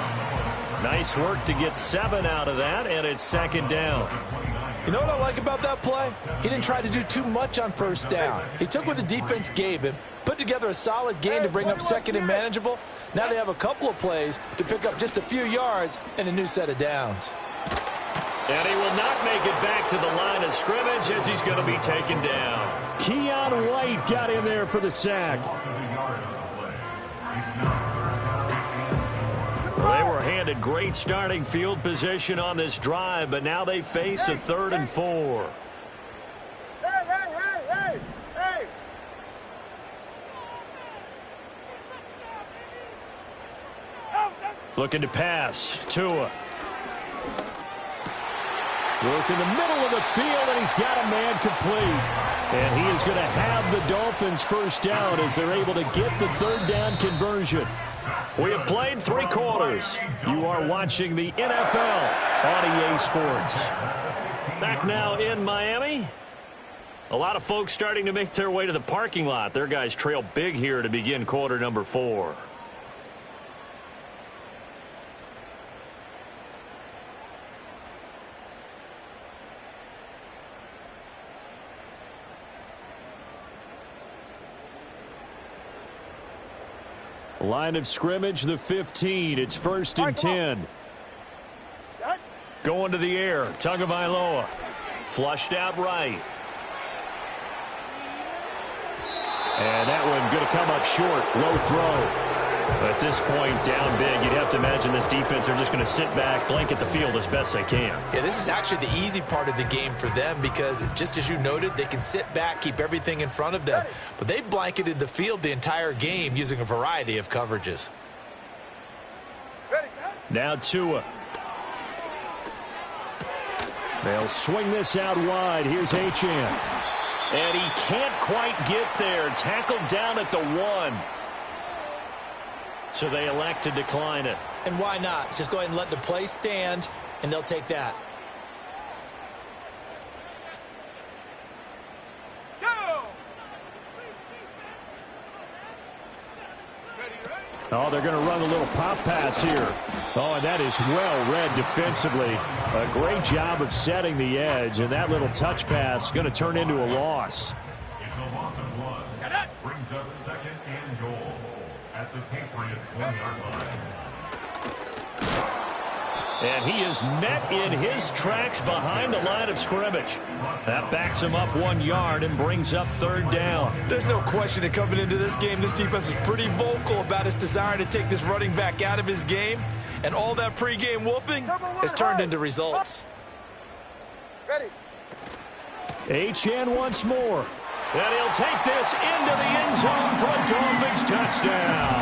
Nice work to get 7 out of that, and it's second down. You know what I like about that play? He didn't try to do too much on first down. He took what the defense gave him, put together a solid game to bring up second and manageable. Now they have a couple of plays to pick up just a few yards and a new set of downs. And he will not make it back to the line of scrimmage as he's going to be taken down. Keon White got in there for the sack. Well, they were handed great starting field position on this drive, but now they face a 3rd and 4. Hey! Looking to pass. Tua. Work in the middle of the field, and he's got a man complete. And he is going to have the Dolphins first down as they're able to get the 3rd down conversion. We have played 3 quarters. You are watching the NFL on EA Sports. Back now in Miami. A lot of folks starting to make their way to the parking lot. Their guys trail big here to begin quarter number 4. Line of scrimmage, the 15. It's 1st and 10. Going to the air. Tagovailoa. Flushed out right. And that one going to come up short. Low throw. At this point, down big, you'd have to imagine this defense are just going to sit back, blanket the field as best they can. Yeah, this is actually the easy part of the game for them because, just as you noted, they can sit back, keep everything in front of them. But they blanketed the field the entire game using a variety of coverages. Now Tua. They'll swing this out wide. Here's Achane. And he can't quite get there. Tackled down at the 1. So they elect to decline it. And why not? Just go ahead and let the play stand, and they'll take that. Oh, they're going to run a little pop pass here. Oh, and that is well read defensively. A great job of setting the edge, and that little touch pass is going to turn into a loss. It's a loss of 1. Brings up 2nd and goal at the Patriots 1-yard line. And he is met in his tracks behind the line of scrimmage. That backs him up 1 yard and brings up 3rd down. There's no question that coming into this game, this defense was pretty vocal about its desire to take this running back out of his game. And all that pregame wolfing has turned into results. Ready. Achane once more. And he'll take this into the end zone for a Dolphins touchdown.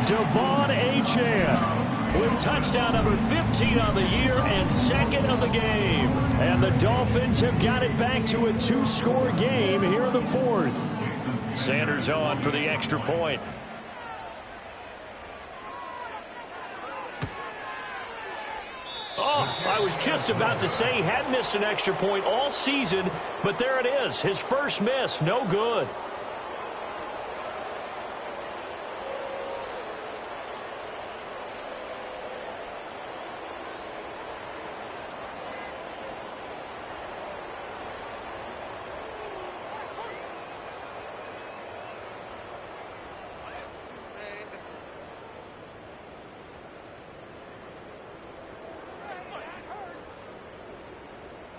Devon Achane with touchdown number 15 on the year and 2nd of the game. And the Dolphins have got it back to a 2-score game here in the 4th. Sanders on for the extra point. Oh, I was just about to say he had missed an extra point all season, but there it is. His first miss, no good.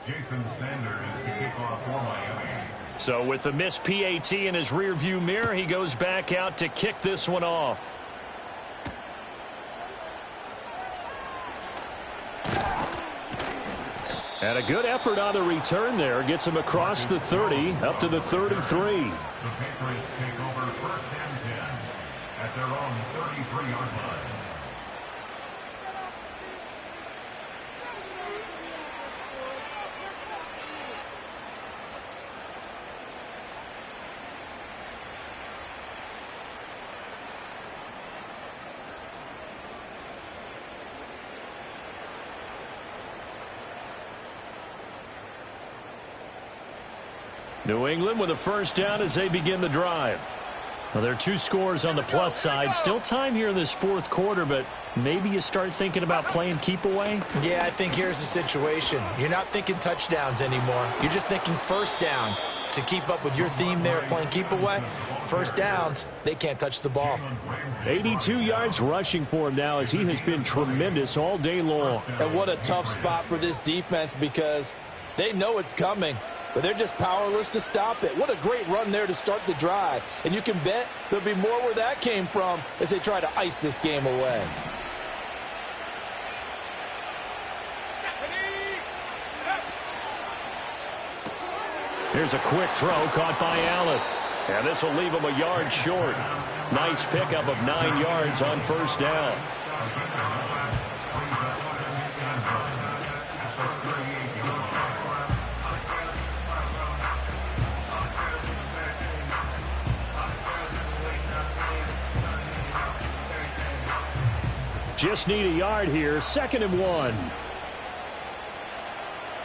Jason Sanders to kick off for Miami. So with the missed PAT in his rearview mirror, he goes back out to kick this one off. And a good effort on the return there. Gets him across the 30, up to the 33. The Patriots take over 1st and 10 at their own 33-yard line. New England with a first down as they begin the drive. Well, there are 2 scores on the plus side. Still time here in this fourth quarter, but maybe you start thinking about playing keep away? Yeah, I think here's the situation. You're not thinking touchdowns anymore. You're just thinking first downs. To keep up with your theme there, playing keep away, first downs, they can't touch the ball. 82 yards rushing for him now as he has been tremendous all day long. And what a tough spot for this defense because they know it's coming, but they're just powerless to stop it. What a great run there to start the drive. And you can bet there'll be more where that came from as they try to ice this game away. Here's a quick throw caught by Allen. And this will leave him a yard short. Nice pickup of 9 yards on first down. Just need a yard here. 2nd and 1.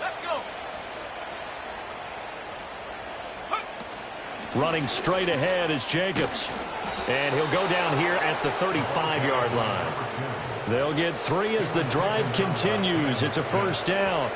Let's go. Running straight ahead is Jacobs. And he'll go down here at the 35-yard line. They'll get 3 as the drive continues. It's a first down.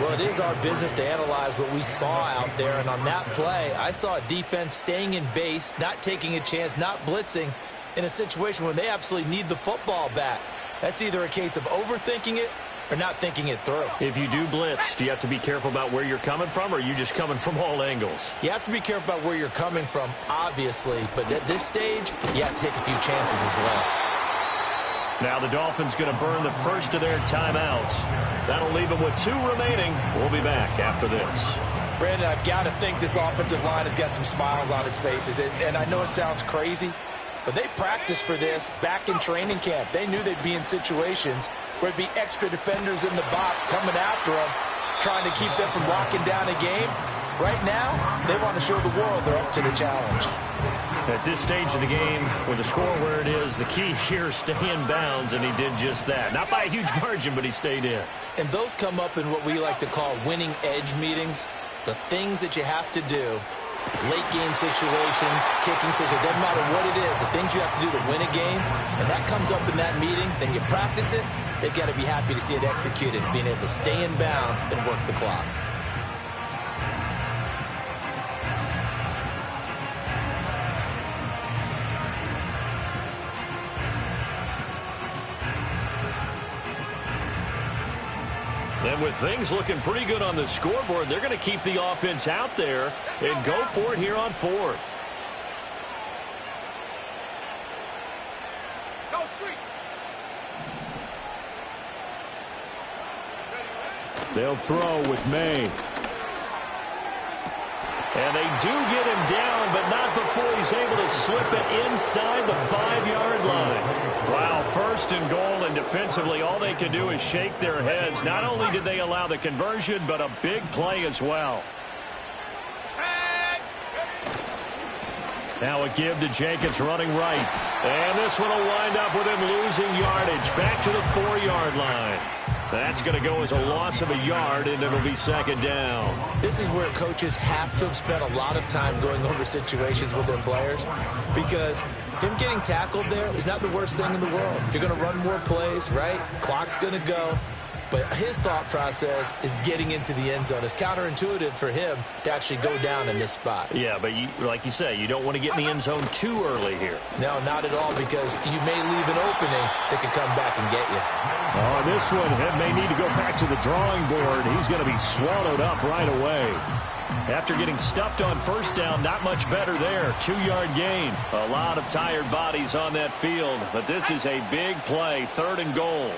Well, it is our business to analyze what we saw out there. And on that play, I saw a defense staying in base, not taking a chance, not blitzing, in a situation where they absolutely need the football back. That's either a case of overthinking it or not thinking it through. If you do blitz, do you have to be careful about where you're coming from, or are you just coming from all angles? You have to be careful about where you're coming from, obviously, but at this stage, you have to take a few chances as well. Now the Dolphins going to burn the first of their timeouts. That'll leave them with 2 remaining. We'll be back after this. Brandon, I've got to think this offensive line has got some smiles on its faces. And I know it sounds crazy, but they practiced for this back in training camp. They knew they'd be in situations where it'd be extra defenders in the box coming after them, trying to keep them from locking down a game. Right now, they want to show the world they're up to the challenge. At this stage of the game, with the score where it is, the key here is stay in bounds, and he did just that. Not by a huge margin, but he stayed in. And those come up in what we like to call winning edge meetings. The things that you have to do, late game situations, kicking situations, doesn't matter what it is, the things you have to do to win a game, and that comes up in that meeting, then you practice it, they've got to be happy to see it executed, being able to stay in bounds and work the clock. And with things looking pretty good on the scoreboard, they're going to keep the offense out there and go for it here on 4th. Go street. They'll throw with May. And they do get him down, but not before he's able to slip it inside the 5-yard line. Wow, 1st and goal, and defensively all they can do is shake their heads. Not only did they allow the conversion, but a big play as well. Now a give to Jacobs running right. And this one will wind up with him losing yardage. Back to the 4-yard line. That's going to go as a loss of a yard, and it'll be 2nd down. This is where coaches have to have spent a lot of time going over situations with their players, because him getting tackled there is not the worst thing in the world. You're going to run more plays, right? Clock's going to go. But his thought process is getting into the end zone. It's counterintuitive for him to actually go down in this spot. Yeah, but like you say, you don't want to get in the end zone too early here. No, not at all, because you may leave an opening that could come back and get you. Oh, this one may need to go back to the drawing board. He's going to be swallowed up right away. After getting stuffed on first down, not much better there. 2-yard gain. A lot of tired bodies on that field, but this is a big play. 3rd and goal.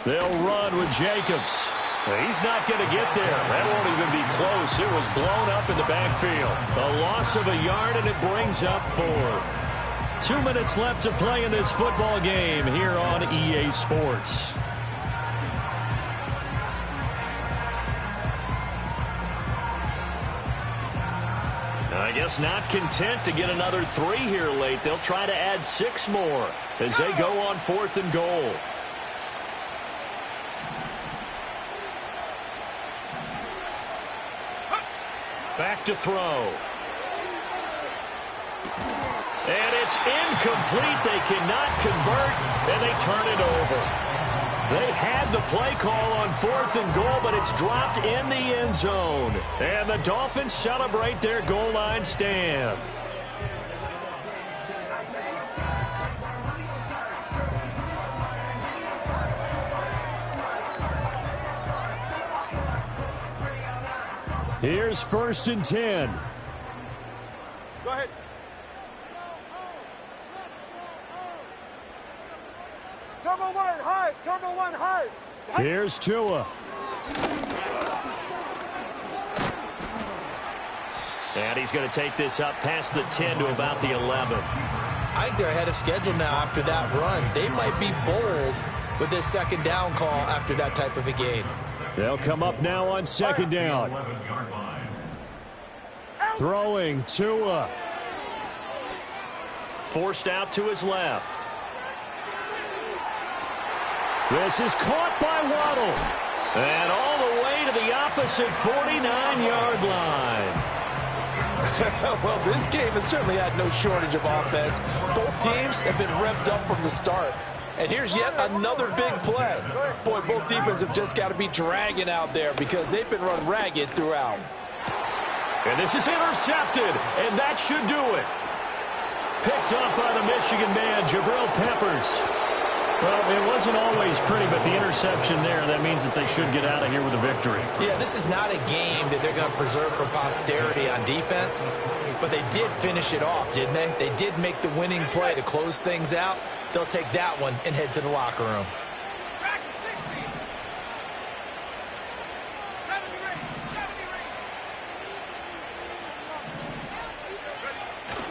They'll run with Jacobs. He's not going to get there. That won't even be close. It was blown up in the backfield. A loss of a yard, and it brings up 4th. 2 minutes left to play in this football game here on EA Sports. I guess not content to get another 3 here late. They'll try to add 6 more as they go on 4th and goal. Back to throw. And it's incomplete. They cannot convert, and they turn it over. They had the play call on 4th and goal, but it's dropped in the end zone. And the Dolphins celebrate their goal line stand. Here's 1st and 10. Go ahead. Turbo 1, high. Turbo 1, high. Here's Tua. And he's going to take this up past the 10 to about the 11. I think they're ahead of schedule now after that run. They might be bold with this 2nd down call after that type of a game. They'll come up now on 2nd down. Throwing Tua. Forced out to his left. This is caught by Waddle. And all the way to the opposite 49-yard line. Well, this game has certainly had no shortage of offense. Both teams have been revved up from the start. And here's yet another big play. Boy, both defenses have just got to be dragging out there because they've been run ragged throughout. And this is intercepted, and that should do it. Picked up by the Michigan man, Jabril Peppers. Well, it wasn't always pretty, but the interception there, that means that they should get out of here with a victory. Yeah, this is not a game that they're going to preserve for posterity on defense, but they did finish it off, didn't they? They did make the winning play to close things out. They'll take that one and head to the locker room.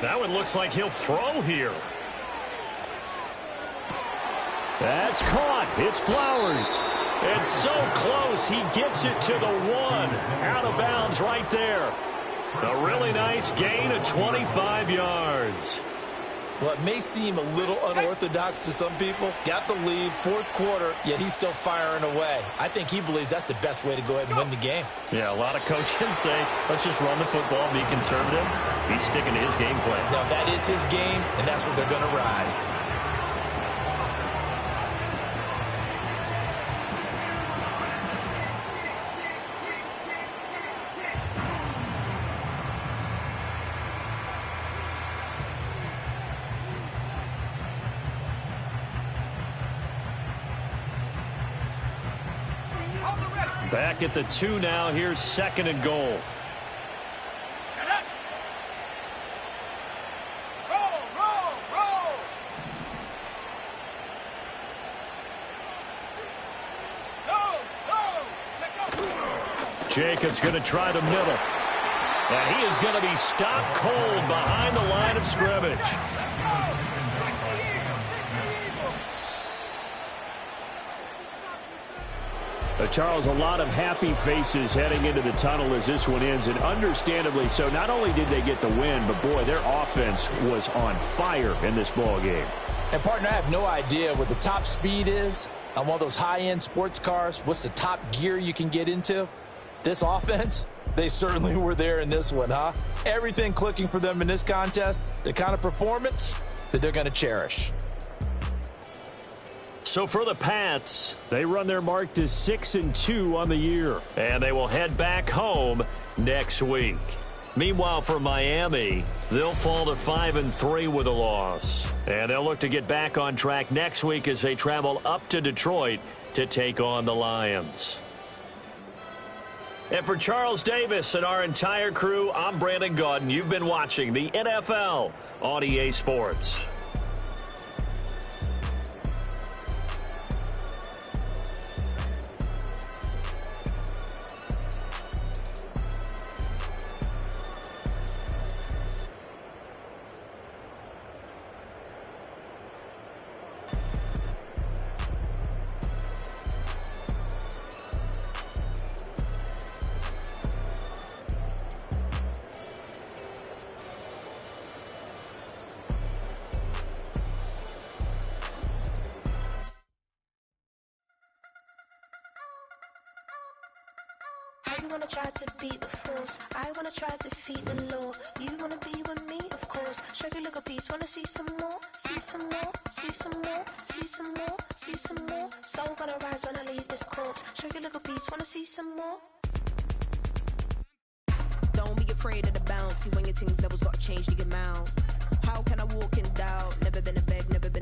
Now it looks like he'll throw here. That's caught. It's Flowers. It's so close. He gets it to the 1. Out of bounds right there. A really nice gain of 25 yards. Well, it may seem a little unorthodox to some people. Got the lead, 4th quarter, yet he's still firing away. I think he believes that's the best way to go ahead and win the game. Yeah, a lot of coaches say, let's just run the football, be conservative. He's sticking to his game plan. Now, that is his game, and that's what they're going to ride. Back at the 2 now. Here's 2nd and goal. Jacobs going to try the middle. And he is going to be stopped cold behind the line of scrimmage. Charles, a lot of happy faces heading into the tunnel as this one ends, and understandably so. Not only did they get the win, but, boy, their offense was on fire in this ball game. And, partner, I have no idea what the top speed is on one of those high-end sports cars. What's the top gear you can get into? This offense, they certainly were there in this one, huh? Everything clicking for them in this contest, the kind of performance that they're going to cherish. So for the Pats, they run their mark to 6-2 on the year, and they will head back home next week. Meanwhile, for Miami, they'll fall to 5-3 with a loss, and they'll look to get back on track next week as they travel up to Detroit to take on the Lions. And for Charles Davis and our entire crew, I'm Brandon Gaudin. You've been watching the NFL on EA Sports. You wanna try to beat the force, I wanna try to defeat the law. You wanna be with me, of course. Show you little piece, wanna see some more, see some more, see some more, see some more, see some more. Soul gonna rise when I leave this corpse. Show you little piece, wanna see some more. Don't be afraid of the bounce. See when your things levels got changed, you get mouth. How can I walk in doubt? Never been a beg, never been